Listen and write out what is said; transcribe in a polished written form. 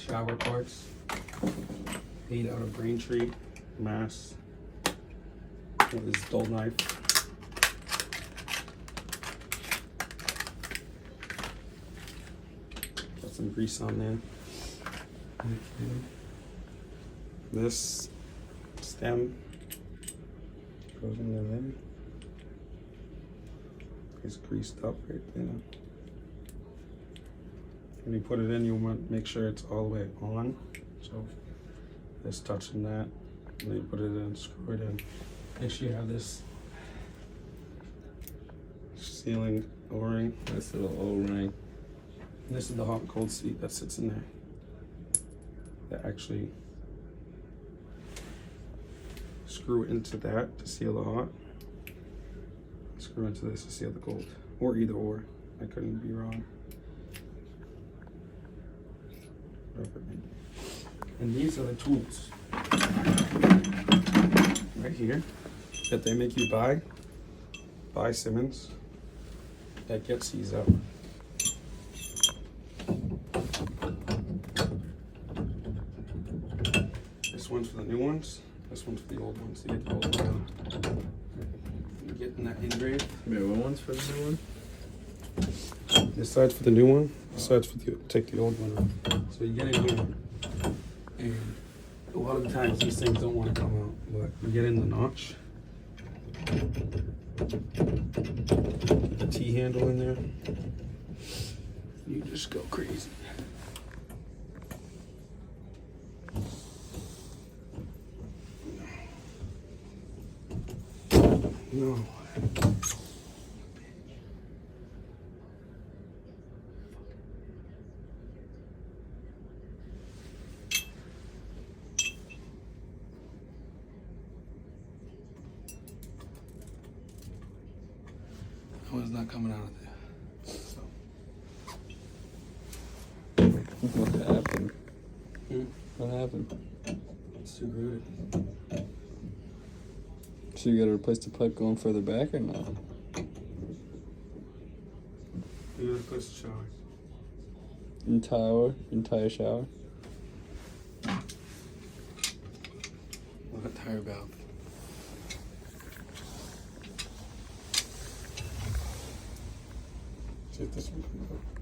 shower parts. Made out of Braintree, Mass. With this dull knife. Got some grease on there. This stem goes into there. It's greased up right there. When you put it in, you want to make sure it's all the way on. So it's touching that. And then you put it in, screw it in. Make sure you have this sealing O-ring. This little O-ring. This is the hot and cold seat that sits in there. That actually screw into that to seal the hot. Screw into this to seal the cold. Or either or. I couldn't be wrong. And these are the tools right here that they make you buy Symmons, that gets these out. This one's for the new ones, this one's for the old ones. To get the old one out. You're getting that engraved. Wait, what one's for the new one? This side's for the new one, this side's for the, take the old one out. So you get in here, and a lot of the times these things don't want to come out, but you get in the notch. Get the T-handle in there. You just go crazy. No. That one's not coming out of there. So. What happened? What happened? It's too rooted. So you gotta replace the pipe going further back or not? You gotta place the shower. Entire shower? Look at tire valve. See if this one comes up.